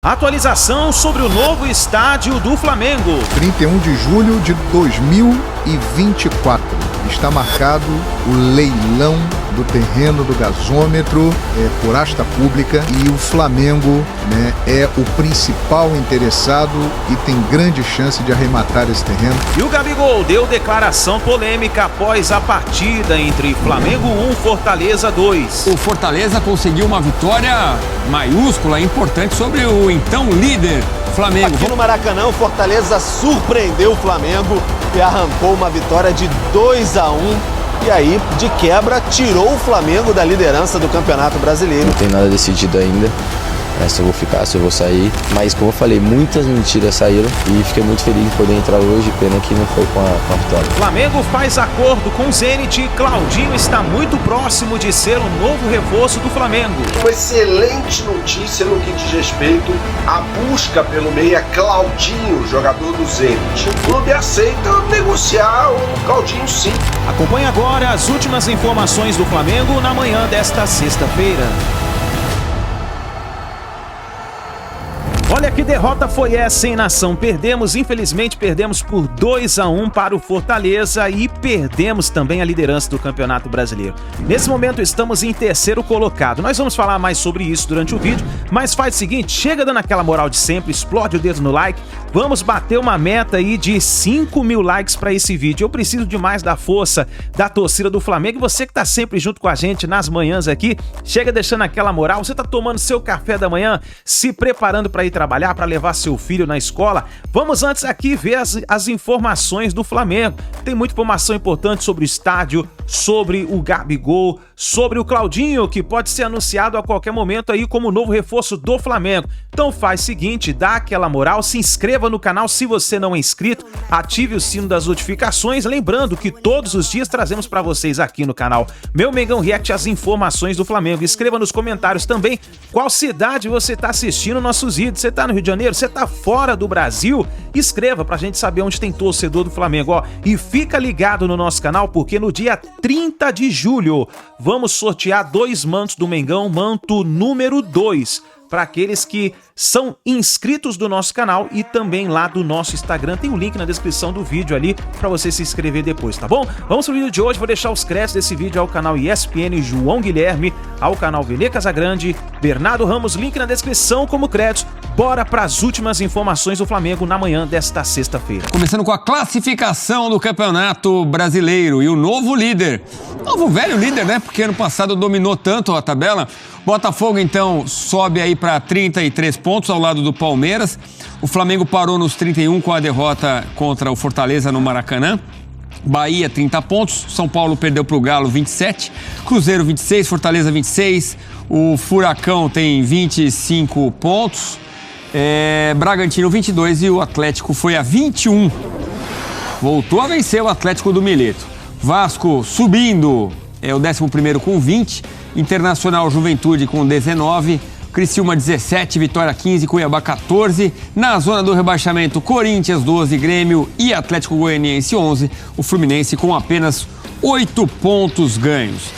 Atualização sobre o novo estádio do Flamengo. 31 de julho de 2024. Está marcado o leilão do terreno do gasômetro por asta pública e o Flamengo é o principal interessado e tem grande chance de arrematar esse terreno. E o Gabigol deu declaração polêmica após a partida entre Flamengo 1, Fortaleza 2. O Fortaleza conseguiu uma vitória maiúscula, importante, sobre o então líder Flamengo. Aqui no Maracanã, o Fortaleza surpreendeu o Flamengo e arrancou uma vitória de 2-1. E aí, de quebra, tirou o Flamengo da liderança do Campeonato Brasileiro. Não tem nada decidido ainda, se eu vou ficar, se eu vou sair. Mas, como eu falei, muitas mentiras saíram e fiquei muito feliz de poder entrar hoje. Pena que não foi com a vitória. Flamengo faz acordo com o Zenit. Claudinho está muito próximo de ser o novo reforço do Flamengo. Uma excelente notícia no que diz respeito à busca pelo meia Claudinho, jogador do Zenit. O clube aceita negociar o Claudinho, sim. Acompanhe agora as últimas informações do Flamengo na manhã desta sexta-feira. Olha que derrota foi essa, hein, nação? Infelizmente perdemos por 2-1 para o Fortaleza e perdemos também a liderança do Campeonato Brasileiro. Nesse momento estamos em terceiro colocado. Nós vamos falar mais sobre isso durante o vídeo, mas faz o seguinte, chega dando aquela moral de sempre, explode o dedo no like, vamos bater uma meta aí de 5.000 likes para esse vídeo. Eu preciso demais da força da torcida do Flamengo e você que tá sempre junto com a gente nas manhãs aqui, chega deixando aquela moral, você tá tomando seu café da manhã, se preparando para ir trabalhar, para levar seu filho na escola. Vamos antes aqui ver as informações do Flamengo. Tem muita informação importante sobre o estádio, sobre o Gabigol, sobre o Claudinho, que pode ser anunciado a qualquer momento aí como novo reforço do Flamengo. Então faz o seguinte, dá aquela moral, se inscreva no canal se você não é inscrito, ative o sino das notificações, lembrando que todos os dias trazemos para vocês aqui no canal Meu Mengão React as informações do Flamengo. Escreva nos comentários também qual cidade você está assistindo nossos vídeos. Você tá no Rio de Janeiro? Você tá fora do Brasil? Escreva pra gente saber onde tem torcedor do Flamengo, ó. E fica ligado no nosso canal porque no dia 30 de julho vamos sortear 2 mantos do Mengão, manto número 2. Para aqueles que são inscritos do nosso canal e também lá do nosso Instagram. Tem o link na descrição do vídeo ali para você se inscrever depois, tá bom? Vamos pro vídeo de hoje, vou deixar os créditos desse vídeo ao canal ESPN João Guilherme, ao canal Vene Casagrande, Bernardo Ramos, link na descrição como créditos. Bora para as últimas informações do Flamengo na manhã desta sexta-feira. Começando com a classificação do Campeonato Brasileiro e o novo líder. Novo velho líder, né? Porque ano passado dominou tanto a tabela. Botafogo, então, sobe aí para 33 pontos ao lado do Palmeiras. O Flamengo parou nos 31 com a derrota contra o Fortaleza no Maracanã. Bahia, 30 pontos. São Paulo perdeu para o Galo, 27. Cruzeiro, 26. Fortaleza, 26. O Furacão tem 25 pontos. Bragantino, 22. E o Atlético foi a 21. Voltou a vencer o Atlético do Mileto. Vasco subindo, é o 11º com 20. Internacional Juventude com 19, Criciúma 17, Vitória 15, Cuiabá 14. Na zona do rebaixamento, Corinthians 12, Grêmio e Atlético Goianiense 11. O Fluminense com apenas 8 pontos ganhos.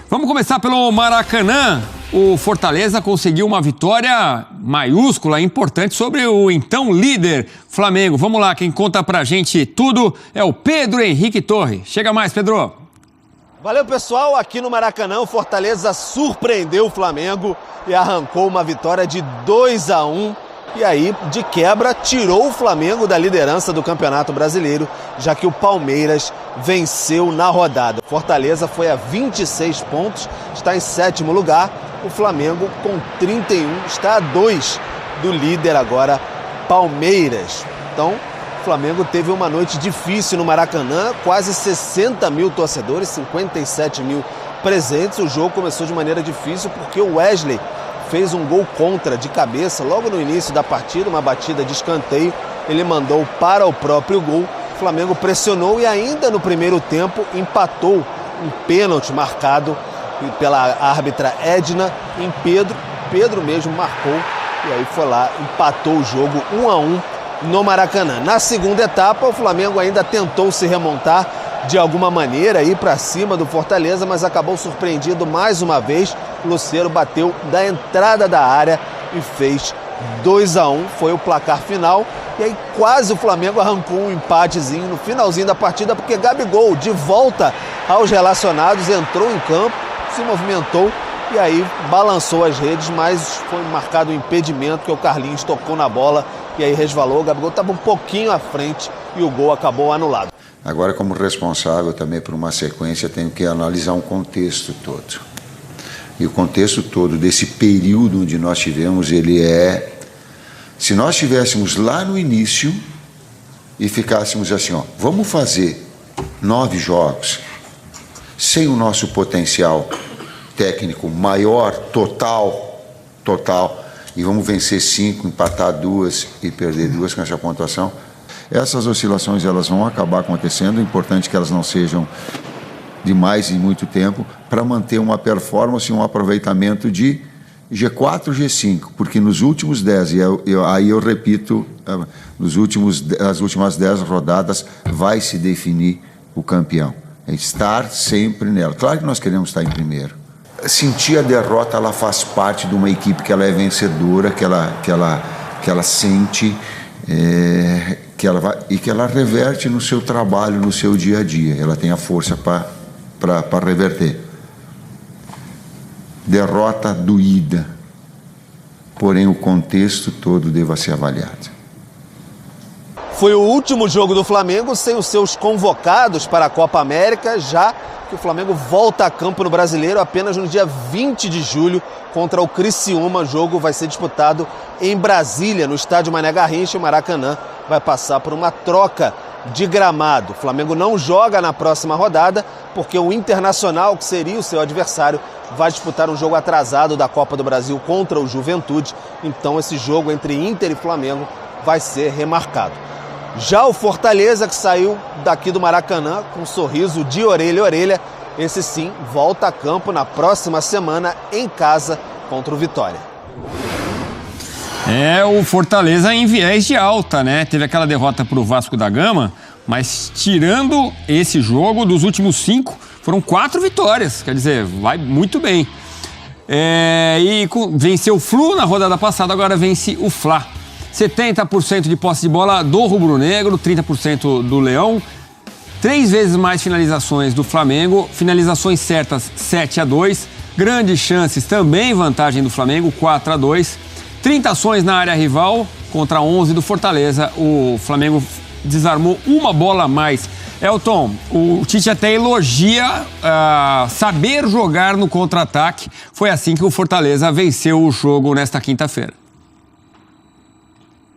Vamos começar pelo Maracanã. O Fortaleza conseguiu uma vitória maiúscula, importante, sobre o então líder Flamengo. Vamos lá, quem conta pra gente tudo é o Pedro Henrique Torre. Chega mais, Pedro. Valeu, pessoal. Aqui no Maracanã, o Fortaleza surpreendeu o Flamengo e arrancou uma vitória de 2-1. E aí, de quebra, tirou o Flamengo da liderança do Campeonato Brasileiro, já que o Palmeiras venceu na rodada. Fortaleza foi a 26 pontos, está em 7º lugar. O Flamengo, com 31, está a 2 do líder agora, Palmeiras. Então, o Flamengo teve uma noite difícil no Maracanã, quase 60 mil torcedores, 57 mil presentes. O jogo começou de maneira difícil porque o Wesley fez um gol contra de cabeça logo no início da partida, uma batida de escanteio. Ele mandou para o próprio gol. O Flamengo pressionou e ainda no primeiro tempo empatou um pênalti marcado pela árbitra Edna em Pedro. Pedro mesmo marcou e aí foi lá, empatou o jogo 1-1. No Maracanã. Na segunda etapa, o Flamengo ainda tentou se remontar de alguma maneira, ir para cima do Fortaleza, mas acabou surpreendido mais uma vez. O Lucero bateu da entrada da área e fez 2-1 foi o placar final. E aí quase o Flamengo arrancou um empatezinho no finalzinho da partida, porque Gabigol, de volta aos relacionados, entrou em campo, se movimentou e aí balançou as redes, mas foi marcado um impedimento, que o Carlinhos tocou na bola e aí resvalou. O Gabigol estava um pouquinho à frente e o gol acabou anulado. Agora, como responsável também por uma sequência, tenho que analisar um contexto todo. E o contexto todo desse período onde nós tivemos, ele é... Se nós estivéssemos lá no início e ficássemos assim, ó, vamos fazer 9 jogos sem o nosso potencial técnico maior, total, e vamos vencer 5, empatar 2 e perder 2 com essa pontuação, essas oscilações elas vão acabar acontecendo. É importante que elas não sejam de mais e muito tempo, para manter uma performance e um aproveitamento de G4, G5, porque nos últimos 10, aí eu repito, as últimas 10 rodadas vai se definir o campeão. É estar sempre nela. Claro que nós queremos estar em primeiro. Sentir a derrota, ela faz parte de uma equipe que ela é vencedora, que ela sente, que ela reverte no seu trabalho, no seu dia a dia. Ela tem a força para reverter. Derrota doída, porém o contexto todo deva ser avaliado. Foi o último jogo do Flamengo sem os seus convocados para a Copa América, já que o Flamengo volta a campo no Brasileiro apenas no dia 20 de julho contra o Criciúma. O jogo vai ser disputado em Brasília, no estádio Mané Garrincha. O Maracanã vai passar por uma troca de gramado. O Flamengo não joga na próxima rodada porque o Internacional, que seria o seu adversário, vai disputar um jogo atrasado da Copa do Brasil contra o Juventude. Então esse jogo entre Inter e Flamengo vai ser remarcado. Já o Fortaleza, que saiu daqui do Maracanã com um sorriso de orelha a orelha, esse sim volta a campo na próxima semana em casa contra o Vitória. O Fortaleza em viés de alta, né? Teve aquela derrota para o Vasco da Gama, mas tirando esse jogo, dos últimos 5, foram 4 vitórias. Quer dizer, vai muito bem. Venceu o Flu na rodada passada, agora vence o Fla. 70% de posse de bola do rubro-negro, 30% do Leão. 3 vezes mais finalizações do Flamengo, finalizações certas 7-2. Grandes chances também, vantagem do Flamengo, 4-2. 30 ações na área rival contra 11 do Fortaleza. O Flamengo desarmou uma bola a mais. Elton, o Tite até elogia saber jogar no contra-ataque. Foi assim que o Fortaleza venceu o jogo nesta quinta-feira.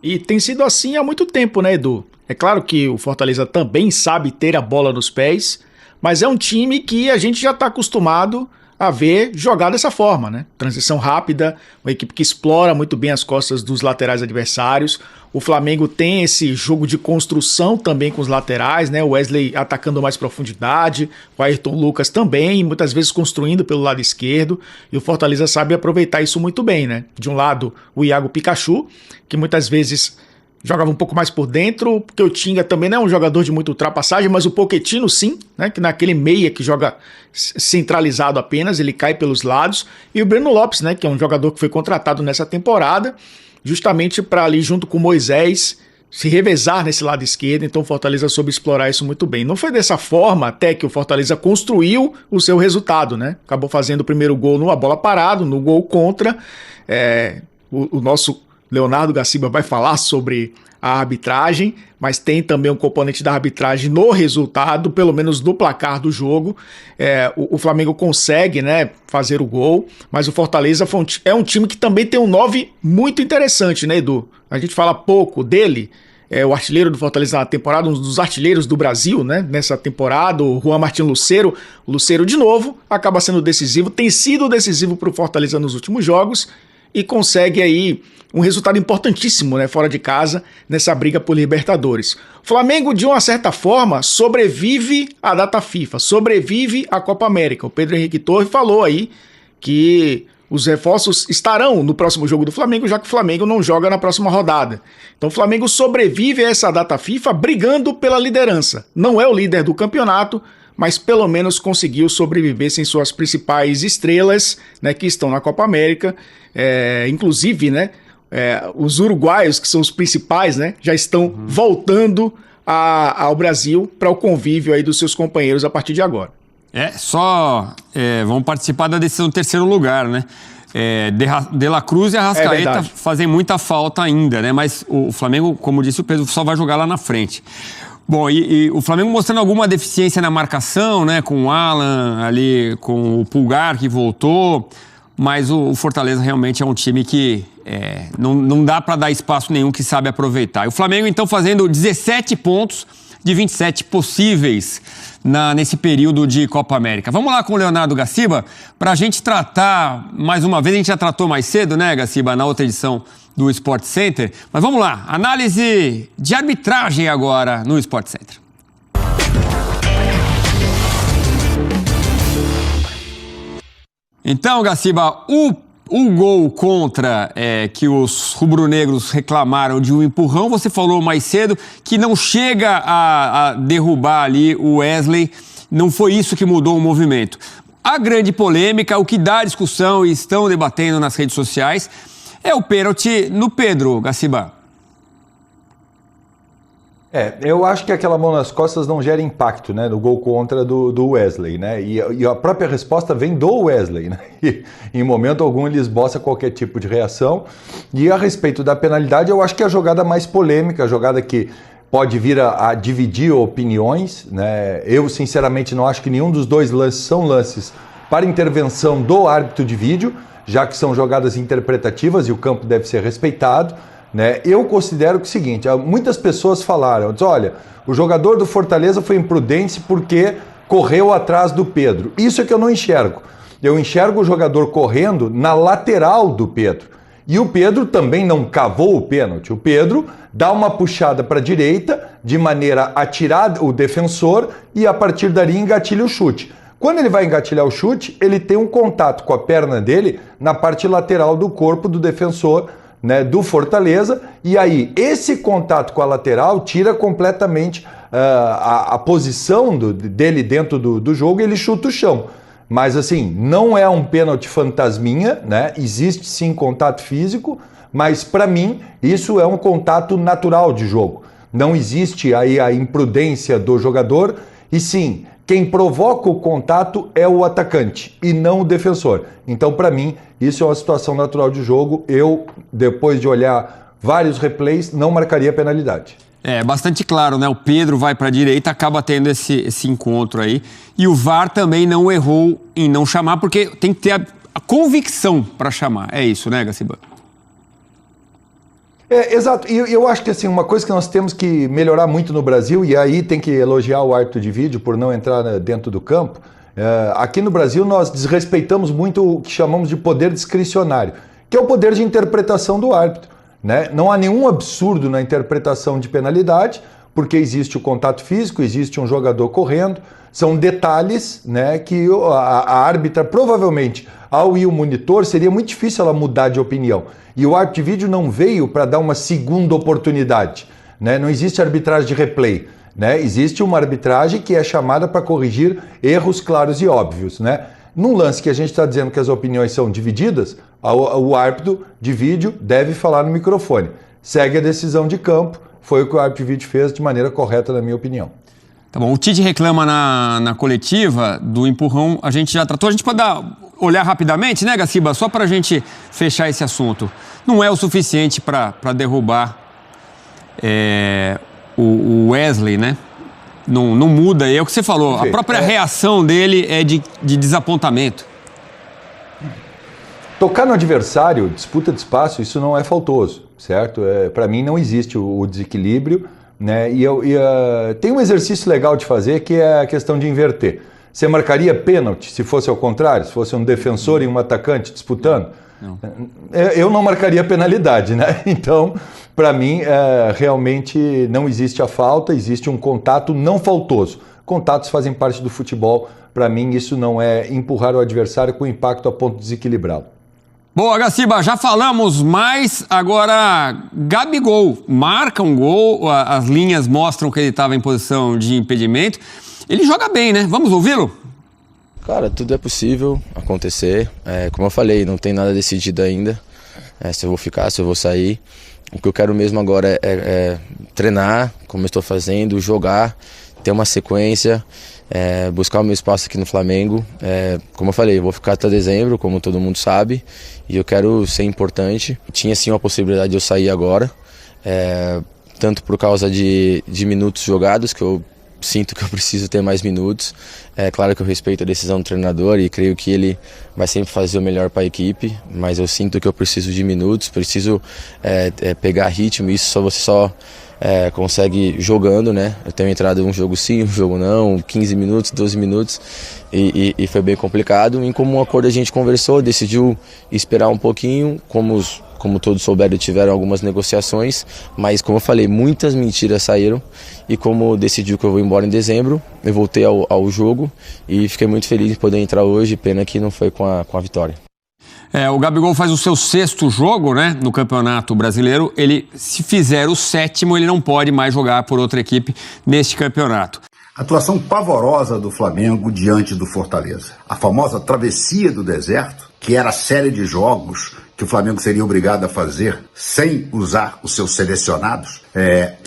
E tem sido assim há muito tempo, né, Edu? É claro que o Fortaleza também sabe ter a bola nos pés, mas é um time que a gente já está acostumado a ver jogar dessa forma, né? Transição rápida, uma equipe que explora muito bem as costas dos laterais adversários. O Flamengo tem esse jogo de construção também com os laterais, né? O Wesley atacando mais profundidade, o Ayrton Lucas também, muitas vezes construindo pelo lado esquerdo, e o Fortaleza sabe aproveitar isso muito bem, né? De um lado, o Iago Pikachu, que muitas vezes jogava um pouco mais por dentro, porque o Tinga também não é um jogador de muita ultrapassagem, mas o Pochettino sim, né, que naquele meia que joga centralizado apenas, ele cai pelos lados, e o Breno Lopes, né, que é um jogador que foi contratado nessa temporada, justamente para ali junto com o Moisés se revezar nesse lado esquerdo. Então o Fortaleza soube explorar isso muito bem. Não foi dessa forma até que o Fortaleza construiu o seu resultado, né? Acabou fazendo o primeiro gol numa bola parada, no gol contra. O nosso Leonardo Gaciba vai falar sobre a arbitragem, mas tem também um componente da arbitragem no resultado, pelo menos no placar do jogo. O Flamengo consegue, né, fazer o gol, mas o Fortaleza é um time que também tem um 9 muito interessante, né, Edu? A gente fala pouco dele, o artilheiro do Fortaleza na temporada, um dos artilheiros do Brasil, né, nessa temporada, o Juan Martín Lucero. O Lucero, de novo, acaba sendo decisivo, tem sido decisivo para o Fortaleza nos últimos jogos e consegue aí um resultado importantíssimo, né, fora de casa, nessa briga por Libertadores. O Flamengo, de uma certa forma, sobrevive à data FIFA, sobrevive à Copa América. O Pedro Henrique Torre falou aí que os reforços estarão no próximo jogo do Flamengo, já que o Flamengo não joga na próxima rodada. Então o Flamengo sobrevive a essa data FIFA brigando pela liderança. Não é o líder do campeonato, mas pelo menos conseguiu sobreviver sem suas principais estrelas, né, que estão na Copa América. Inclusive, né, os uruguaios, que são os principais, né, já estão voltando ao Brasil para o convívio aí dos seus companheiros a partir de agora. Vão participar da decisão do terceiro lugar, né? De La Cruz e Arrascaeta fazem muita falta ainda, né? Mas o Flamengo, como disse o Pedro, só vai jogar lá na frente. Bom, e o Flamengo mostrando alguma deficiência na marcação, né? Com o Alan ali, com o Pulgar que voltou, mas o Fortaleza realmente é um time que não dá para dar espaço nenhum, que sabe aproveitar. E o Flamengo, então, fazendo 17 pontos de 27 possíveis nesse período de Copa América. Vamos lá com o Leonardo Gaciba para a gente tratar, mais uma vez, a gente já tratou mais cedo, né, Gaciba, na outra edição do Sport Center. Mas vamos lá, análise de arbitragem agora no Sport Center. Então, Gaciba, o gol contra que os rubro-negros reclamaram de um empurrão, você falou mais cedo que não chega a derrubar ali o Wesley, não foi isso que mudou o movimento. A grande polêmica, o que dá discussão e estão debatendo nas redes sociais, é o pênalti no Pedro, Gaciba. Eu acho que aquela mão nas costas não gera impacto, né, no gol contra do Wesley, né, e a própria resposta vem do Wesley, né, e em momento algum ele esboça qualquer tipo de reação. E a respeito da penalidade, eu acho que é a jogada mais polêmica, a jogada que pode vir a dividir opiniões, né. Eu sinceramente não acho que nenhum dos dois lances são lances para intervenção do árbitro de vídeo, já que são jogadas interpretativas e o campo deve ser respeitado. Né? Eu considero que é o seguinte, muitas pessoas falaram, olha, o jogador do Fortaleza foi imprudente porque correu atrás do Pedro. Isso é que eu não enxergo. Eu enxergo o jogador correndo na lateral do Pedro. E o Pedro também não cavou o pênalti. O Pedro dá uma puxada para a direita de maneira a tirar o defensor e a partir dali engatilha o chute. Quando ele vai engatilhar o chute, ele tem um contato com a perna dele na parte lateral do corpo do defensor, né, do Fortaleza, e aí esse contato com a lateral tira completamente a posição dele dentro do jogo e ele chuta o chão. Mas assim, não é um pênalti fantasminha, né? Existe sim contato físico, mas para mim isso é um contato natural de jogo. Não existe aí a imprudência do jogador e sim, quem provoca o contato é o atacante e não o defensor. Então, para mim, isso é uma situação natural de jogo. Eu, depois de olhar vários replays, não marcaria a penalidade. Bastante claro, né? O Pedro vai para a direita, acaba tendo esse encontro aí. E o VAR também não errou em não chamar, porque tem que ter a convicção para chamar. É isso, né, Gaciba? Exato, e eu acho que assim, uma coisa que nós temos que melhorar muito no Brasil, e aí tem que elogiar o árbitro de vídeo por não entrar dentro do campo, aqui no Brasil nós desrespeitamos muito o que chamamos de poder discricionário, que é o poder de interpretação do árbitro, né? Não há nenhum absurdo na interpretação de penalidade, porque existe o contato físico, existe um jogador correndo, são detalhes, né, que a árbitra provavelmente, ao ir o monitor, seria muito difícil ela mudar de opinião. E o árbitro de vídeo não veio para dar uma segunda oportunidade, né? Não existe arbitragem de replay, né? Existe uma arbitragem que é chamada para corrigir erros claros e óbvios, né? Num lance que a gente está dizendo que as opiniões são divididas, o árbitro de vídeo deve falar no microfone. Segue a decisão de campo, foi o que o árbitro de vídeo fez de maneira correta, na minha opinião. Tá bom, o Tite reclama na coletiva do empurrão, a gente já tratou, a gente pode olhar rapidamente, né, Gaciba, só para a gente fechar esse assunto. Não é o suficiente para derrubar o Wesley, né? Não muda, é o que você falou, a própria reação dele é de desapontamento. Tocar no adversário, disputa de espaço, isso não é faltoso, certo? Para mim não existe o desequilíbrio, né? Tem um exercício legal de fazer que é a questão de inverter. Você marcaria pênalti se fosse ao contrário, se fosse um defensor e um atacante disputando? Não. Eu não marcaria penalidade, né? Então, para mim, realmente não existe a falta, existe um contato não faltoso. Contatos fazem parte do futebol. Para mim, isso não é empurrar o adversário com impacto a ponto de desequilibrá-lo. Boa, Gaciba, já falamos mais. Agora, Gabigol marca um gol, as linhas mostram que ele estava em posição de impedimento. Ele joga bem, né? Vamos ouvi-lo? Cara, tudo é possível acontecer. Como eu falei, não tem nada decidido ainda. se eu vou ficar, se eu vou sair. O que eu quero mesmo agora é treinar, como eu estou fazendo, jogar, ter uma sequência, buscar o meu espaço aqui no Flamengo. Como eu falei, eu vou ficar até dezembro, como todo mundo sabe, e eu quero ser importante. Tinha sim uma possibilidade de eu sair agora, tanto por causa de minutos jogados, que eu sinto que eu preciso ter mais minutos. É claro que eu respeito a decisão do treinador e creio que ele vai sempre fazer o melhor para a equipe, mas eu sinto que eu preciso de minutos, preciso pegar ritmo, e isso você só consegue jogando, né? Eu tenho entrado em um jogo sim, um jogo não, 15 minutos, 12 minutos, e foi bem complicado. E como um acordo a gente conversou, decidiu esperar um pouquinho, como todos souberam, tiveram algumas negociações, mas como eu falei, muitas mentiras saíram, e como decidiu que eu vou embora em dezembro, eu voltei ao jogo e fiquei muito feliz de poder entrar hoje, pena que não foi com a vitória. O Gabigol faz o seu 6º jogo, né, no Campeonato Brasileiro. Ele, se fizer o 7º, ele não pode mais jogar por outra equipe neste campeonato. Atuação pavorosa do Flamengo diante do Fortaleza. A famosa travessia do deserto, que era a série de jogos que o Flamengo seria obrigado a fazer sem usar os seus selecionados,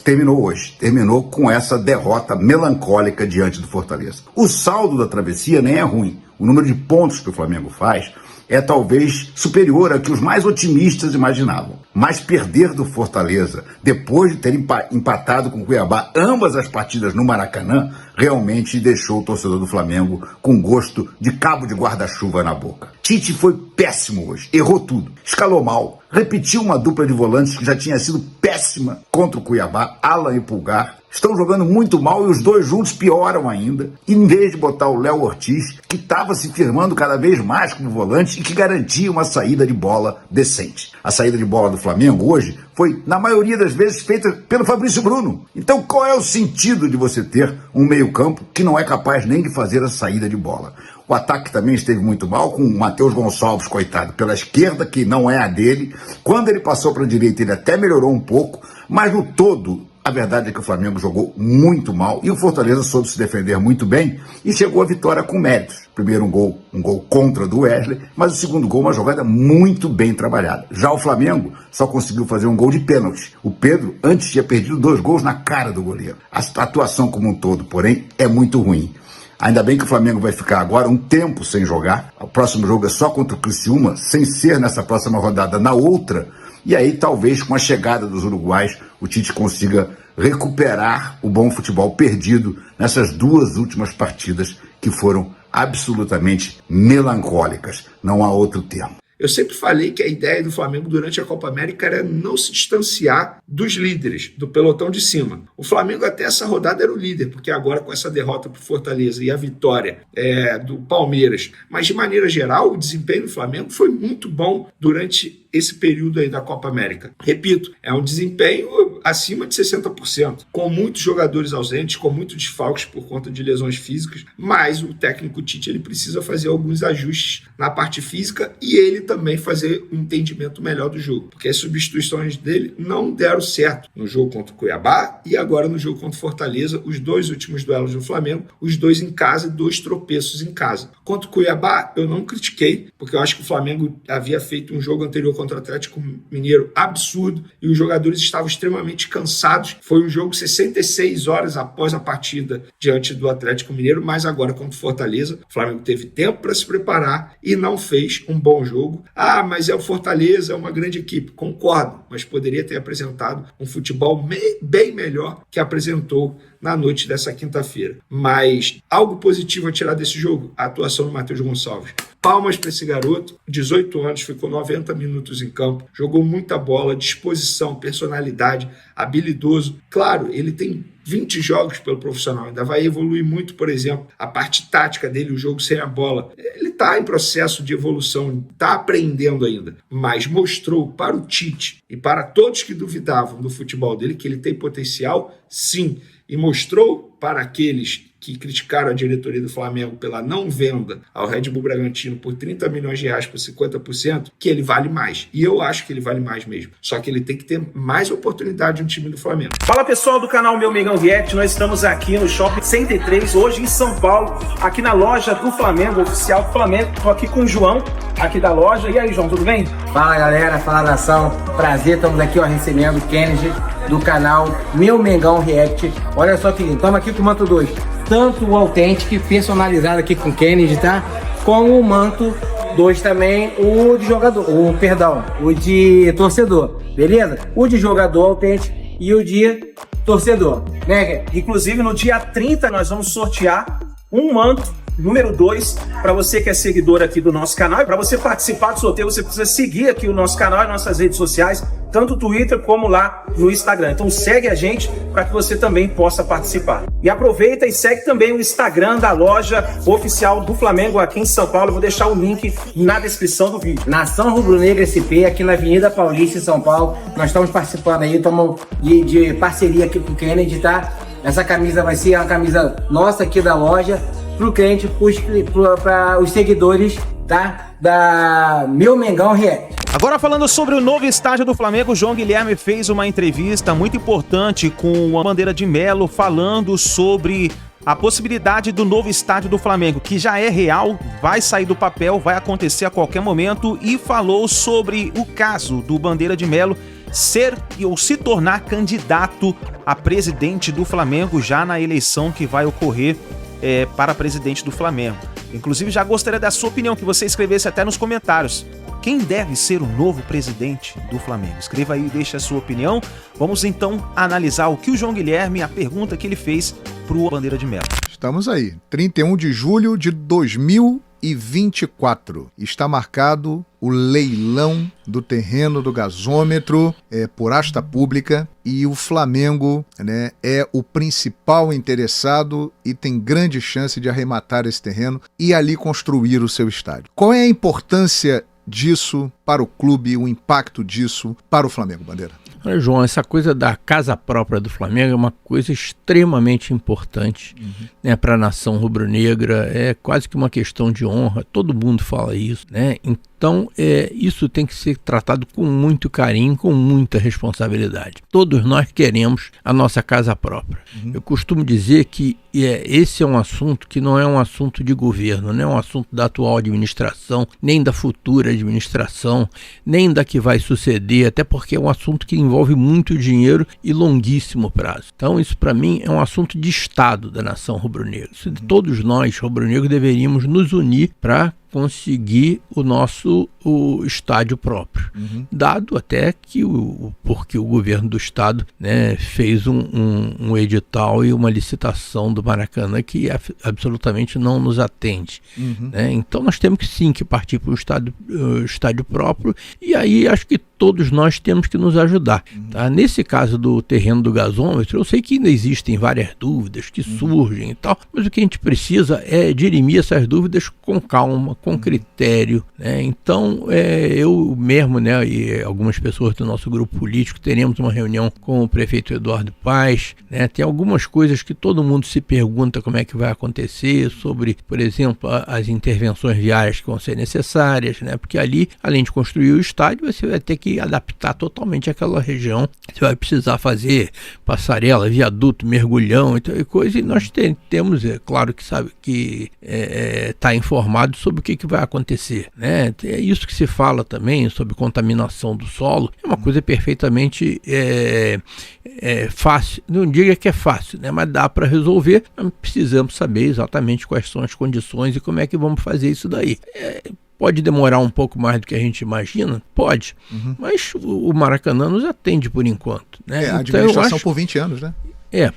terminou hoje. Terminou com essa derrota melancólica diante do Fortaleza. O saldo da travessia nem é ruim. O número de pontos que o Flamengo faz é talvez superior ao que os mais otimistas imaginavam. Mas perder do Fortaleza, depois de ter empatado com o Cuiabá ambas as partidas no Maracanã, realmente deixou o torcedor do Flamengo com gosto de cabo de guarda-chuva na boca. Tite foi péssimo hoje, errou tudo, escalou mal, repetiu uma dupla de volantes que já tinha sido péssima contra o Cuiabá, Alan e Pulgar. Estão jogando muito mal e os dois juntos pioram ainda. Em vez de botar o Léo Ortiz, que estava se firmando cada vez mais como volante e que garantia uma saída de bola decente. A saída de bola do Flamengo hoje foi, na maioria das vezes, feita pelo Fabrício Bruno. Então qual é o sentido de você ter um meio-campo que não é capaz nem de fazer a saída de bola? O ataque também esteve muito mal, com o Matheus Gonçalves, coitado, pela esquerda, que não é a dele. Quando ele passou para a direita, ele até melhorou um pouco, mas no todo, a verdade é que o Flamengo jogou muito mal e o Fortaleza soube se defender muito bem e chegou à vitória com méritos. Primeiro um gol contra do Wesley, mas o segundo gol uma jogada muito bem trabalhada. Já o Flamengo só conseguiu fazer um gol de pênalti. O Pedro antes tinha perdido 2 gols na cara do goleiro. A atuação como um todo, porém, é muito ruim. Ainda bem que o Flamengo vai ficar agora um tempo sem jogar. O próximo jogo é só contra o Criciúma, sem ser nessa próxima rodada, na outra. E aí, talvez, com a chegada dos uruguais, o Tite consiga recuperar o bom futebol perdido nessas 2 últimas partidas que foram absolutamente melancólicas. Não há outro termo. Eu sempre falei que a ideia do Flamengo durante a Copa América era não se distanciar dos líderes, do pelotão de cima. O Flamengo até essa rodada era o líder, porque agora com essa derrota para o Fortaleza e a vitória do Palmeiras. Mas de maneira geral, o desempenho do Flamengo foi muito bom durante esse período aí da Copa América. Repito, é um desempenho acima de 60%, com muitos jogadores ausentes, com muitos desfalques por conta de lesões físicas, mas o técnico Tite ele precisa fazer alguns ajustes na parte física e ele também fazer um entendimento melhor do jogo, porque as substituições dele não deram certo no jogo contra o Cuiabá e agora no jogo contra o Fortaleza, os 2 últimos duelos do Flamengo, os 2 em casa e 2 tropeços em casa. Contra o Cuiabá, eu não critiquei, porque eu acho que o Flamengo havia feito um jogo anterior contra o Atlético Mineiro absurdo e os jogadores estavam extremamente cansados. Foi um jogo 66 horas após a partida diante do Atlético Mineiro, mas agora contra o Fortaleza, o Flamengo teve tempo para se preparar e não fez um bom jogo. Mas é o Fortaleza, é uma grande equipe. Concordo, mas poderia ter apresentado um futebol bem melhor que apresentou na noite dessa quinta-feira. Mas algo positivo a tirar desse jogo, a atuação do Matheus Gonçalves. Palmas para esse garoto, 18 anos, ficou 90 minutos em campo, jogou muita bola, disposição, personalidade, habilidoso. Claro, ele tem 20 jogos pelo profissional, ainda vai evoluir muito, por exemplo, a parte tática dele, o jogo sem a bola. Ele está em processo de evolução, está aprendendo ainda, mas mostrou para o Tite e para todos que duvidavam do futebol dele que ele tem potencial, sim, e mostrou para aqueles que criticaram a diretoria do Flamengo pela não venda ao Red Bull Bragantino por 30 milhões de reais por 50%, que ele vale mais. E eu acho que ele vale mais mesmo. Só que ele tem que ter mais oportunidade no time do Flamengo. Fala pessoal do canal Meu Mengão React, nós estamos aqui no Shopping 103, hoje em São Paulo, aqui na loja do Flamengo, oficial do Flamengo. Estou aqui com o João, aqui da loja. E aí, João, tudo bem? Fala galera, fala nação, prazer, estamos aqui recebendo o Kennedy do canal Meu Mengão React. Olha só, querido, estamos aqui com o manto 2, tanto o Authentic personalizado aqui com o Kennedy, tá? Como o manto 2 também, o de jogador, o de torcedor, beleza? O de jogador Authentic e o de torcedor, né? Inclusive no dia 30 nós vamos sortear um manto número 2, para você que é seguidor aqui do nosso canal. E para você participar do sorteio, você precisa seguir aqui o nosso canal e nossas redes sociais, tanto o Twitter como lá no Instagram. Então segue a gente para que você também possa participar. E aproveita e segue também o Instagram da loja oficial do Flamengo aqui em São Paulo. Eu vou deixar o link na descrição do vídeo. Nação Rubro-Negra SP, aqui na Avenida Paulista, em São Paulo. Nós estamos participando aí, estamos de parceria aqui com o Kennedy, tá? Essa camisa vai ser uma camisa nossa aqui da loja, pro cliente, para os seguidores, tá? Da Meu Mengão React. Agora falando sobre o novo estádio do Flamengo, o João Guilherme fez uma entrevista muito importante com a Bandeira de Melo, falando sobre a possibilidade do novo estádio do Flamengo, que já é real, vai sair do papel, vai acontecer a qualquer momento, e falou sobre o caso do Bandeira de Melo ser ou se tornar candidato a presidente do Flamengo já na eleição que vai ocorrer para presidente do Flamengo. Inclusive, já gostaria da sua opinião, que você escrevesse até nos comentários. Quem deve ser o novo presidente do Flamengo? Escreva aí e deixe a sua opinião. Vamos então analisar o que o João Guilherme, a pergunta que ele fez para o Bandeira de Melo. Estamos aí, 31 de julho de 2024. Está marcado o leilão do terreno do gasômetro por asta pública, e o Flamengo, né, é o principal interessado e tem grande chance de arrematar esse terreno e ali construir o seu estádio. Qual é a importância disso para o clube, o impacto disso para o Flamengo, Bandeira? Olha, João, essa coisa da casa própria do Flamengo é uma coisa extremamente importante, né, para a nação rubro-negra. É quase que uma questão de honra, todo mundo fala isso, né? Então, isso tem que ser tratado com muito carinho, com muita responsabilidade. Todos nós queremos a nossa casa própria. Eu costumo dizer que esse é um assunto que não é um assunto de governo, não é um assunto da atual administração, nem da futura administração, nem da que vai suceder, até porque é um assunto que envolve muito dinheiro e longuíssimo prazo. Então, isso para mim é um assunto de Estado da nação rubro-negra. Todos nós, rubro-negros, deveríamos nos unir para conseguir o estádio próprio, dado até que porque o governo do estado, né, fez um edital e uma licitação do Maracanã que absolutamente não nos atende, né? Então nós temos que partir para o estádio próprio, e aí acho que todos nós temos que nos ajudar, tá? Nesse caso do terreno do gasômetro, eu sei que ainda existem várias dúvidas que surgem e tal, mas o que a gente precisa é dirimir essas dúvidas com calma, com critério, né? Então, eu mesmo, né, e algumas pessoas do nosso grupo político, teremos uma reunião com o prefeito Eduardo Paes, né? Tem algumas coisas que todo mundo se pergunta como é que vai acontecer, sobre, por exemplo, as intervenções viárias que vão ser necessárias, né? Porque ali, além de construir o estádio, você vai ter que adaptar totalmente aquela região. Você vai precisar fazer passarela, viaduto, mergulhão e coisa, e nós temos, claro que sabe que está informado sobre o que vai acontecer, né? É isso que se fala também sobre contaminação do solo. É uma coisa perfeitamente fácil, não diga que é fácil, né? Mas dá para resolver. Precisamos saber exatamente quais são as condições e como é que vamos fazer isso daí. Pode demorar um pouco mais do que a gente imagina? Pode. Mas o Maracanã nos atende por enquanto, né? A administração por 20 anos, né?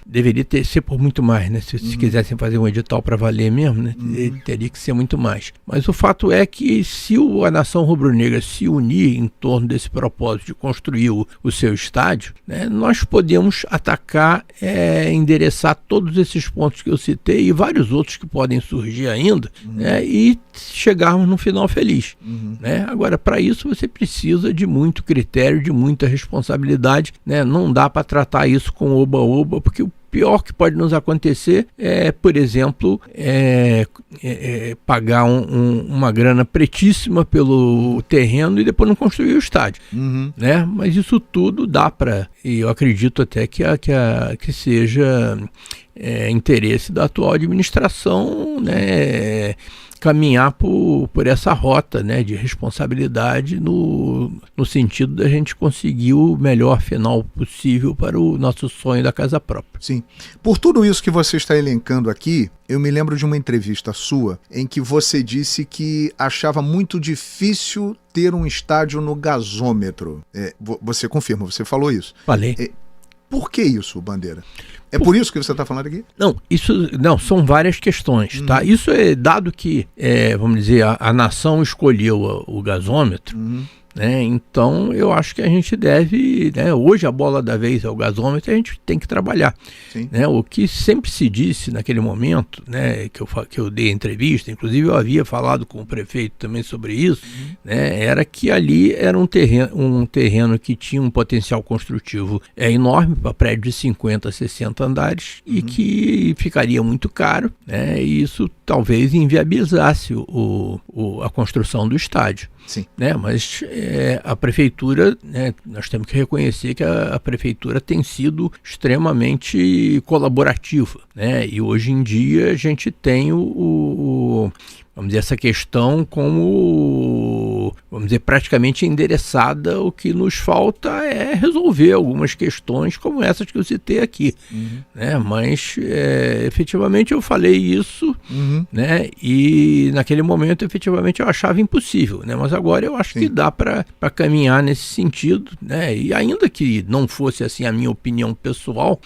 Deveria ser por muito mais, né? Se quisessem fazer um edital para valer mesmo, né? Teria que ser muito mais. Mas o fato é que se a nação rubro-negra se unir em torno desse propósito de construir o seu estádio, né, nós podemos atacar, endereçar todos esses pontos que eu citei e vários outros que podem surgir ainda, né, e chegarmos num final feliz, né? Agora, para isso você precisa de muito critério, de muita responsabilidade, né? Não dá para tratar isso com oba-oba, porque pior que pode nos acontecer é, por exemplo, pagar uma grana pretíssima pelo terreno e depois não construir o estádio. Né? Mas isso tudo dá para, e eu acredito até que seja interesse da atual administração, né, caminhar por essa rota, né, de responsabilidade no sentido da gente conseguir o melhor final possível para o nosso sonho da casa própria. Sim. Por tudo isso que você está elencando aqui, eu me lembro de uma entrevista sua em que você disse que achava muito difícil ter um estádio no gasômetro. Você confirma, você falou isso. Falei. Por que isso, Bandeira? É por isso que você está falando aqui? Não, são várias questões, tá? Isso é dado que, vamos dizer, a nação escolheu o gasômetro, né? Então eu acho que a gente deve, né? Hoje a bola da vez é o gasômetro, a gente tem que trabalhar. Né? O que sempre se disse naquele momento, né, que eu dei entrevista, inclusive eu havia falado com o prefeito também sobre isso, né, era que ali era um terreno que tinha um potencial construtivo enorme para prédio de 50, 60 andares e que ficaria muito caro, né, e isso talvez inviabilizasse a construção do estádio. Sim. Né? Mas a prefeitura, né, nós temos que reconhecer que a prefeitura tem sido extremamente colaborativa, né? E hoje em dia a gente tem vamos dizer, essa questão como, vamos dizer, praticamente endereçada. O que nos falta é resolver algumas questões como essas que eu citei aqui, né? Mas efetivamente eu falei isso, né? E naquele momento efetivamente eu achava impossível, né? Mas agora eu acho que dá para caminhar nesse sentido, né? E ainda que não fosse assim a minha opinião pessoal,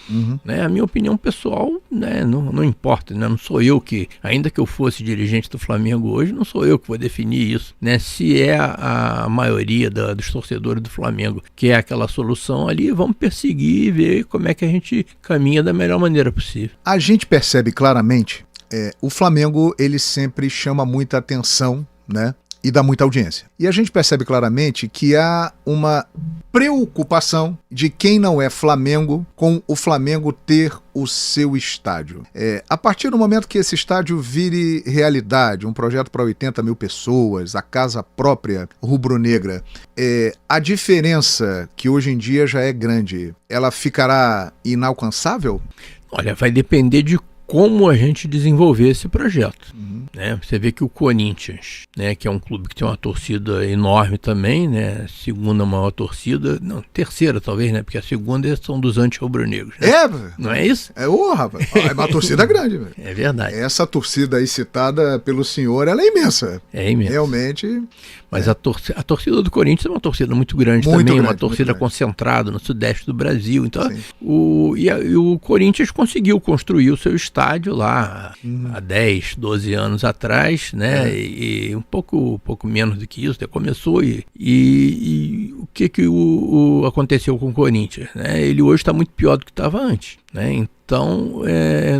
né? A minha opinião pessoal, né, não importa, né? Não sou eu que, ainda que eu fosse dirigente do Flamengo hoje, não sou eu que vou definir isso, né? Se é a maioria dos torcedores do Flamengo que é aquela solução ali, vamos perseguir e ver como é que a gente caminha da melhor maneira possível. A gente percebe claramente, o Flamengo ele sempre chama muita atenção, né? E dá muita audiência. E a gente percebe claramente que há uma preocupação de quem não é Flamengo com o Flamengo ter o seu estádio. A partir do momento que esse estádio vire realidade, um projeto para 80 mil pessoas, a casa própria rubro-negra, a diferença, que hoje em dia já é grande, ela ficará inalcançável? Olha, vai depender de como a gente desenvolver esse projeto. Né? Você vê que o Corinthians, né, que é um clube que tem uma torcida enorme também, né, segunda maior torcida, não, terceira talvez, né, porque a segunda são dos anti-rubro-negros. Né? Não é isso? Rapaz, é uma torcida grande. Velho. É verdade. Essa torcida aí citada pelo senhor, ela é imensa. É imensa. Realmente. Mas a torcida do Corinthians é uma torcida muito grande também, uma torcida concentrada no sudeste do Brasil. Então, o Corinthians conseguiu construir o seu estádio lá há 10, 12 anos atrás, né? E um pouco menos do que isso, até começou. E o que aconteceu com o Corinthians? Né? Ele hoje está muito pior do que estava antes. Né? Então,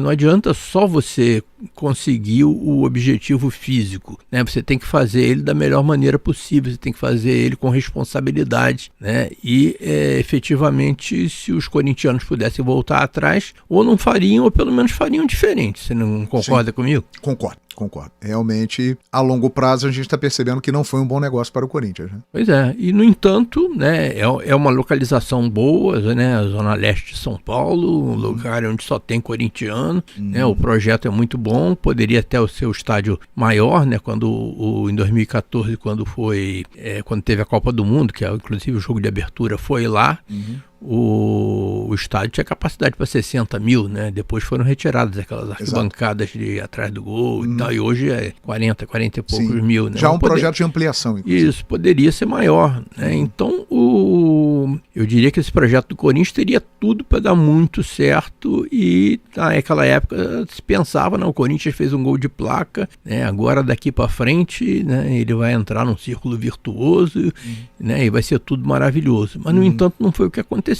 não adianta só você conseguir o objetivo físico, né? Você tem que fazer ele da melhor maneira possível, você tem que fazer ele com responsabilidade, né? E efetivamente, se os corintianos pudessem voltar atrás, ou não fariam, ou pelo menos fariam diferente. Você não concorda comigo? Concordo. Realmente, a longo prazo, a gente está percebendo que não foi um bom negócio para o Corinthians. Né? Pois é, e no entanto, né, é uma localização boa, né, a Zona Leste de São Paulo, um lugar onde só tem corintiano, né, o projeto é muito bom, poderia até o seu estádio maior, né, em 2014, quando teve a Copa do Mundo, que inclusive o jogo de abertura foi lá, o estádio tinha capacidade para 60 mil, né? Depois foram retiradas aquelas arquibancadas de atrás do gol e tal, e hoje é 40 e poucos mil, né? Já um projeto de ampliação, inclusive. Isso, poderia ser maior, né? Então, eu diria que esse projeto do Corinthians teria tudo para dar muito certo e naquela época se pensava, o Corinthians fez um gol de placa, né? Agora daqui para frente, né, ele vai entrar num círculo virtuoso, né, e vai ser tudo maravilhoso. Mas, no entanto, não foi o que aconteceu.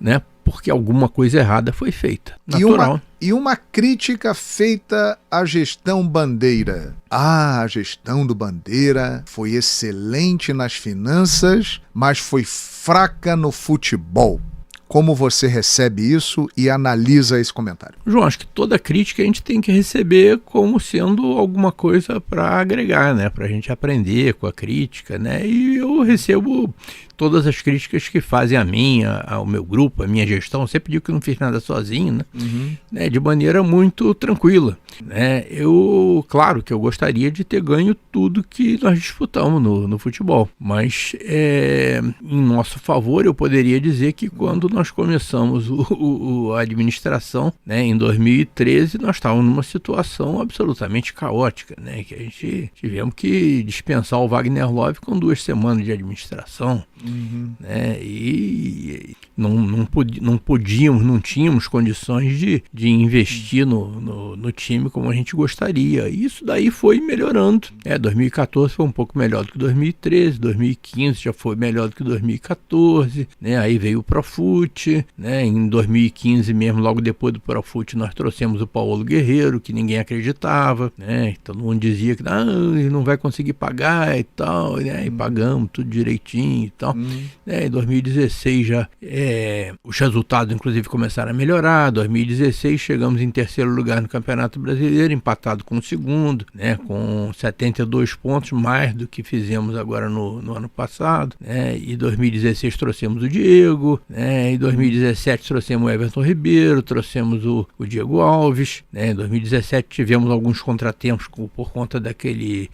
Né? Porque alguma coisa errada foi feita. Natural. E uma crítica feita à gestão Bandeira. A gestão do Bandeira foi excelente nas finanças, mas foi fraca no futebol. Como você recebe isso e analisa esse comentário? João, acho que toda crítica a gente tem que receber como sendo alguma coisa para agregar, né? Para a gente aprender com a crítica, né? E eu recebo todas as críticas que fazem a minha, ao meu grupo, a minha gestão. Eu sempre digo que eu não fiz nada sozinho, né? De maneira muito tranquila, né? Claro que eu gostaria de ter ganho tudo que nós disputamos no futebol, mas em nosso favor eu poderia dizer que quando nós começamos a administração, né, em 2013, nós estávamos numa situação absolutamente caótica, né? Que a gente tivemos que dispensar o Wagner Love com 2 semanas de administração. Né? E não tínhamos condições de investir no time como a gente gostaria. E isso daí foi melhorando. 2014 foi um pouco melhor do que 2013, 2015 já foi melhor do que 2014, né? Aí veio o Profut, né? Em 2015 mesmo, logo depois do Profut, nós trouxemos o Paulo Guerreiro, que ninguém acreditava, né? Todo mundo dizia que ele não vai conseguir pagar e tal, né? E pagamos tudo direitinho e tal. Em 2016 já os resultados inclusive começaram a melhorar. 2016 chegamos em 3º lugar no Campeonato Brasileiro, empatado com o 2º, né, com 72 pontos, mais do que fizemos agora no ano passado, né? E 2016 trouxemos o Diego, né? Em 2017 trouxemos o Everton Ribeiro, trouxemos o Diego Alves, né? Em 2017 tivemos alguns contratempos por conta daquele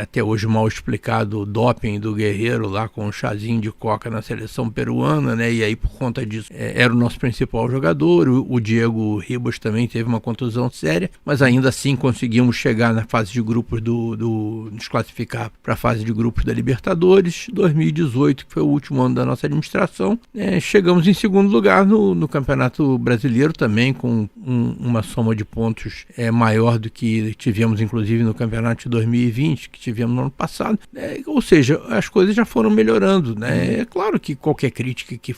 até hoje mal explicado doping do Guerreiro lá com um chazinho de coca na seleção peruana, né? E aí por conta disso era o nosso principal jogador. O Diego Ribas também teve uma contusão séria, mas ainda assim conseguimos chegar na fase de grupos nos classificar para a fase de grupos da Libertadores. 2018, que foi o último ano da nossa administração, chegamos em 2º lugar no Campeonato Brasileiro também, com uma soma de pontos maior do que tivemos inclusive no Campeonato de 2020, que tivemos no ano passado, ou seja, as coisas já foram melhorando, né? É claro que qualquer crítica que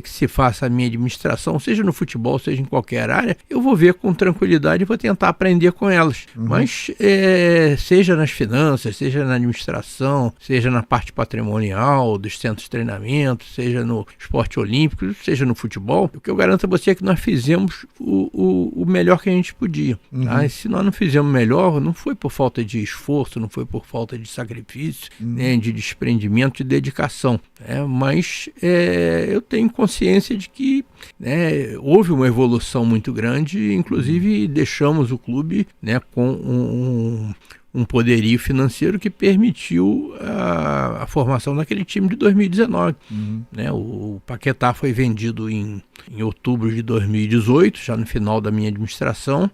se faça à minha administração, seja no futebol, seja em qualquer área, eu vou ver com tranquilidade e vou tentar aprender com elas. Mas seja nas finanças, seja na administração, seja na parte patrimonial dos centros de treinamento, seja no esporte olímpico, seja no futebol, o que eu garanto a você é que nós fizemos o melhor que a gente podia. Tá? E se nós não fizemos melhor, não foi por falta de esforço, não foi por falta de sacrifício, né, de desprendimento, de dedicação. Mas eu tenho consciência de que houve uma evolução muito grande, inclusive deixamos o clube, né, com um poderio financeiro que permitiu a formação daquele time de 2019. Né? O Paquetá foi vendido em outubro de 2018, já no final da minha administração.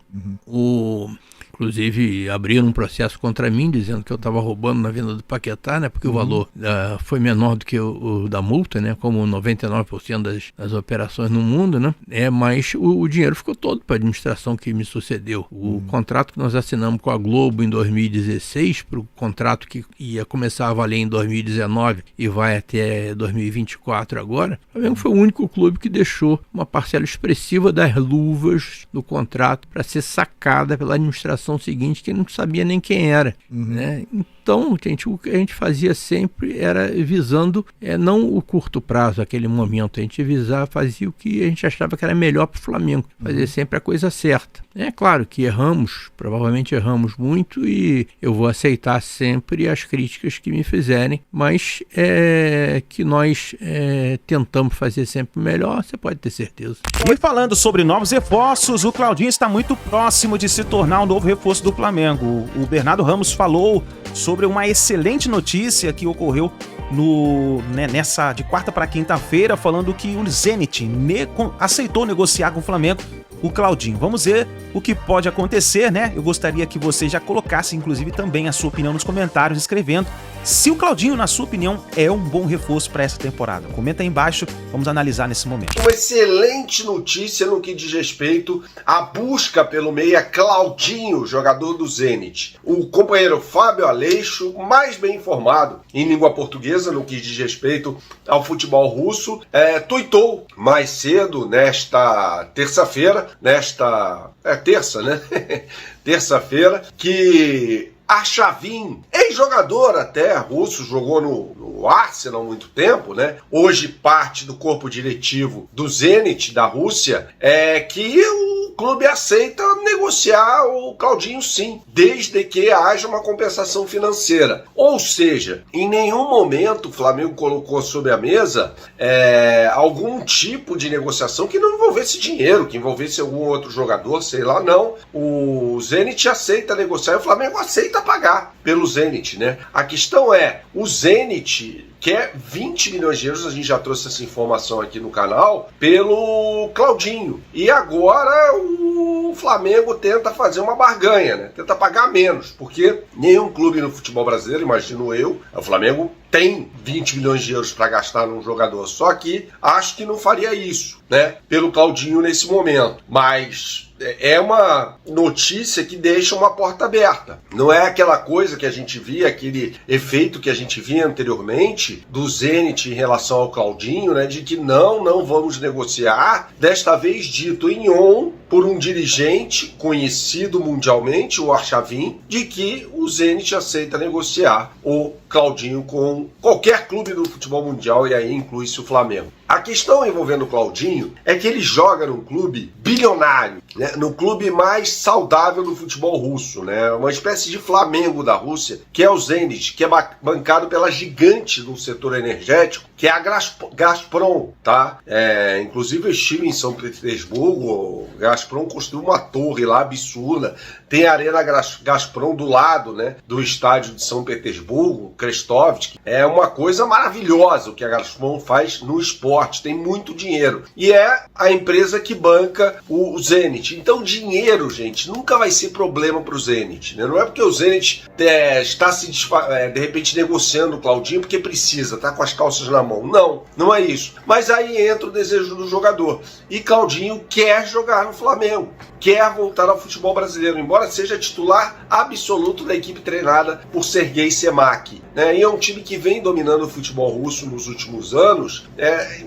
Inclusive abriram um processo contra mim, dizendo que eu estava roubando na venda do Paquetá, né? Porque o valor foi menor do que o da multa, né? Como 99% das operações no mundo, né? Mas o dinheiro ficou todo para a administração que me sucedeu. O contrato que nós assinamos com a Globo em 2016, para o contrato que ia começar a valer em 2019 e vai até 2024 agora, o Flamengo foi o único clube que deixou uma parcela expressiva das luvas do contrato para ser sacada pela administração seguinte, que não sabia nem quem era, né? Então, gente, o que a gente fazia sempre era visando não o curto prazo, aquele momento, a gente fazia o que a gente achava que era melhor para o Flamengo, fazer sempre a coisa certa. É claro que provavelmente erramos muito, e eu vou aceitar sempre as críticas que me fizerem, mas que nós tentamos fazer sempre melhor, você pode ter certeza. E falando sobre novos reforços, o Claudinho está muito próximo de se tornar um novo reforço do Flamengo. O Bernardo Ramos falou sobre uma excelente notícia que ocorreu nessa de quarta para quinta-feira, falando que o Zenit aceitou negociar com o Flamengo o Claudinho. Vamos ver o que pode acontecer, né? Eu gostaria que você já colocasse, inclusive, também a sua opinião nos comentários, escrevendo se o Claudinho, na sua opinião, é um bom reforço para essa temporada. Comenta aí embaixo, vamos analisar nesse momento. Uma excelente notícia no que diz respeito à busca pelo meia Claudinho, jogador do Zenit. O companheiro Fábio Aleixo, mais bem informado em língua portuguesa no que diz respeito ao futebol russo, tuitou mais cedo, nesta terça-feira, terça, né? Terça-feira, que Arshavin, ex-jogador até russo, jogou no Arsenal há muito tempo, né? Hoje parte do corpo diretivo do Zenit da Rússia, que o clube aceita negociar o Claudinho sim, desde que haja uma compensação financeira. Ou seja, em nenhum momento o Flamengo colocou sobre a mesa algum tipo de negociação que não envolvesse dinheiro, que envolvesse algum outro jogador, sei lá, não. O Zenit aceita negociar e o Flamengo aceita pagar pelo Zenit, né? A questão é, o Zenit quer 20 milhões de euros, a gente já trouxe essa informação aqui no canal, pelo Claudinho. E agora o Flamengo tenta fazer uma barganha, né? Tenta pagar menos, porque nenhum clube no futebol brasileiro, imagino eu, o Flamengo tem 20 milhões de euros para gastar num jogador, só que acho que não faria isso, né? Pelo Claudinho nesse momento. Mas é uma notícia que deixa uma porta aberta. Não é aquela coisa que a gente via, aquele efeito que a gente via anteriormente do Zenit em relação ao Claudinho, né? De que não vamos negociar. Desta vez dito em on por um dirigente conhecido mundialmente, o Arshavin, de que o Zenit aceita negociar o Claudinho com qualquer clube do futebol mundial, e aí inclui-se o Flamengo. A questão envolvendo o Claudinho é que ele joga num clube bilionário, né? No clube mais saudável do futebol russo, né? Uma espécie de Flamengo da Rússia, que é o Zenit, que é bancado pela gigante do setor energético, que é a Gazprom, tá? Inclusive eu estive em São Petersburgo, o Gazprom construiu uma torre lá absurda, tem a Arena Gazprom do lado, né, do estádio de São Petersburgo, Krestovsky. É uma coisa maravilhosa o que a Gazprom faz no esporte, tem muito dinheiro. E é a empresa que banca o Zenit. Então dinheiro, gente, nunca vai ser problema para o Zenit, né? Não é porque o Zenit está se de repente negociando o Claudinho porque precisa, tá com as calças na mão. Não é isso. Mas aí entra o desejo do jogador. E Claudinho quer jogar no Flamengo, quer voltar ao futebol brasileiro, embora seja titular absoluto da equipe treinada por Sergei Semak, né? E é um time que vem dominando o futebol russo nos últimos anos.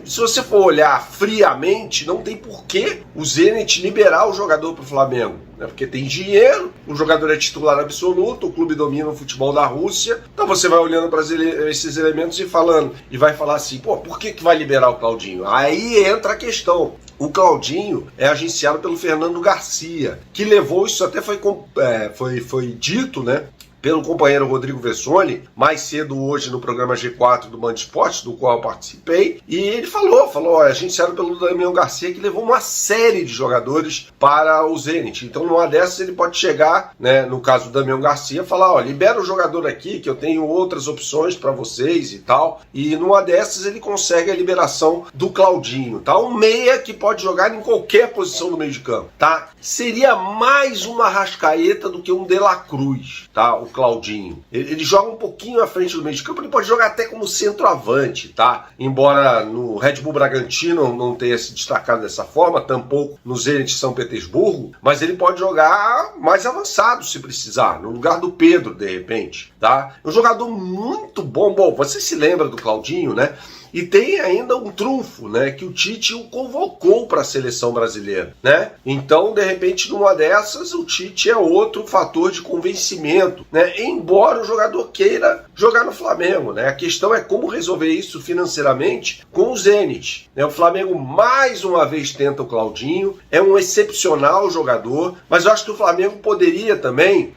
Se você for olhar friamente, não tem porquê o Zenit liberar o jogador para o Flamengo, né? Porque tem dinheiro, o jogador é titular absoluto, o clube domina o futebol da Rússia. Então você vai olhando para esses elementos e vai falar assim, por que vai liberar o Claudinho? Aí entra a questão. O Claudinho é agenciado pelo Fernando Garcia, que levou, isso até foi dito, né, pelo companheiro Rodrigo Vessoni, mais cedo hoje no programa G4 do Band Esportes, do qual eu participei, e ele falou, agenciado pelo Damião Garcia, que levou uma série de jogadores para o Zenit. Então, numa dessas, ele pode chegar, né, no caso do Damião Garcia, falar, libera o jogador aqui, que eu tenho outras opções para vocês e tal, e numa dessas ele consegue a liberação do Claudinho, tá? Um meia que pode jogar em qualquer posição do meio de campo, tá? Seria mais uma Arrascaeta do que um De La Cruz, tá? O Claudinho. Ele joga um pouquinho à frente do meio de campo, ele pode jogar até como centroavante, tá? Embora no Red Bull Bragantino não tenha se destacado dessa forma, tampouco no Zenit São Petersburgo, mas ele pode jogar mais avançado se precisar, no lugar do Pedro, de repente, tá? É um jogador muito bom. Bom, você se lembra do Claudinho, né? E tem ainda um trunfo, né, que o Tite o convocou para a seleção brasileira, né? Então, de repente, numa dessas, o Tite é outro fator de convencimento, né? Embora o jogador queira jogar no Flamengo, né? A questão é como resolver isso financeiramente com o Zenit, né? O Flamengo mais uma vez tenta o Claudinho, é um excepcional jogador, mas eu acho que o Flamengo poderia também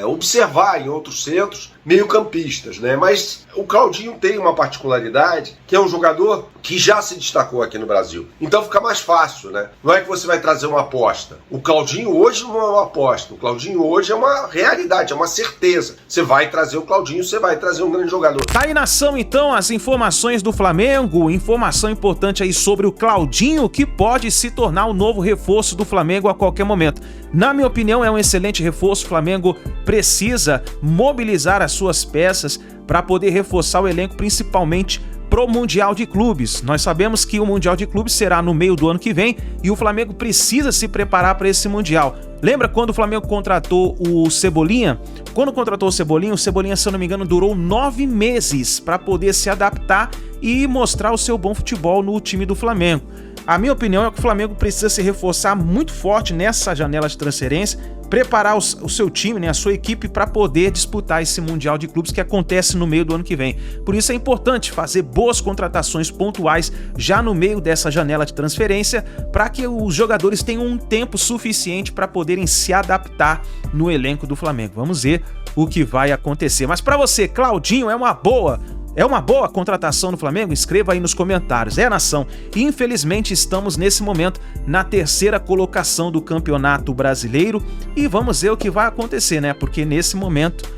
observar em outros centros meio-campistas, né? Mas o Claudinho tem uma particularidade, que é um jogador que já se destacou aqui no Brasil. Então fica mais fácil, né? Não é que você vai trazer uma aposta. O Claudinho hoje não é uma aposta. O Claudinho hoje é uma realidade, é uma certeza. Você vai trazer o Claudinho, você vai trazer um grande jogador. Tá aí, nação, então, as informações do Flamengo. Informação importante aí sobre o Claudinho, que pode se tornar o novo reforço do Flamengo a qualquer momento. Na minha opinião, é um excelente reforço. O Flamengo precisa mobilizar as suas peças para poder reforçar o elenco, principalmente pro Mundial de Clubes. Nós sabemos que o Mundial de Clubes será no meio do ano que vem e o Flamengo precisa se preparar para esse Mundial. Lembra quando o Flamengo contratou o Cebolinha? Quando contratou o Cebolinha, se eu não me engano, durou 9 meses para poder se adaptar e mostrar o seu bom futebol no time do Flamengo. A minha opinião é que o Flamengo precisa se reforçar muito forte nessa janela de transferência, preparar o seu time, né, a sua equipe para poder disputar esse Mundial de Clubes que acontece no meio do ano que vem. Por isso é importante fazer boas contratações pontuais já no meio dessa janela de transferência para que os jogadores tenham um tempo suficiente para poderem se adaptar no elenco do Flamengo. Vamos ver o que vai acontecer. Mas para você, Claudinho, é uma boa contratação no Flamengo? Escreva aí nos comentários. Nação, infelizmente estamos nesse momento na 3ª colocação do Campeonato Brasileiro e vamos ver o que vai acontecer, né? Porque nesse momento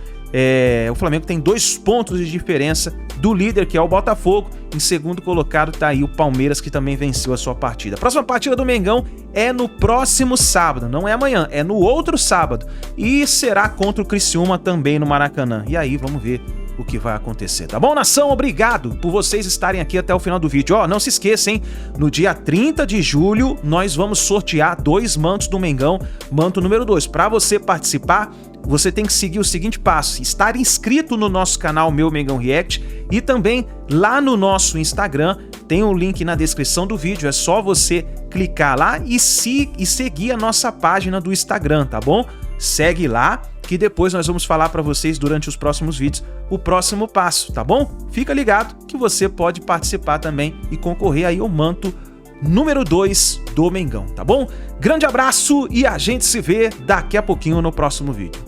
o Flamengo tem 2 pontos de diferença do líder, que é o Botafogo. Em segundo colocado tá aí o Palmeiras, que também venceu a sua partida. A próxima partida do Mengão é no próximo sábado, não é amanhã, é no outro sábado. E será contra o Criciúma também no Maracanã. E aí vamos ver o que vai acontecer, tá bom, nação? Obrigado por vocês estarem aqui até o final do vídeo. Não se esqueça, hein? No dia 30 de julho, nós vamos sortear 2 mantos do Mengão, manto número 2. Para você participar, você tem que seguir o seguinte passo: estar inscrito no nosso canal Meu Mengão React e também lá no nosso Instagram, tem um link na descrição do vídeo, é só você clicar lá e seguir a nossa página do Instagram, tá bom? Segue lá, que depois nós vamos falar para vocês durante os próximos vídeos o próximo passo, tá bom? Fica ligado que você pode participar também e concorrer aí ao manto número 2 do Mengão, tá bom? Grande abraço e a gente se vê daqui a pouquinho no próximo vídeo.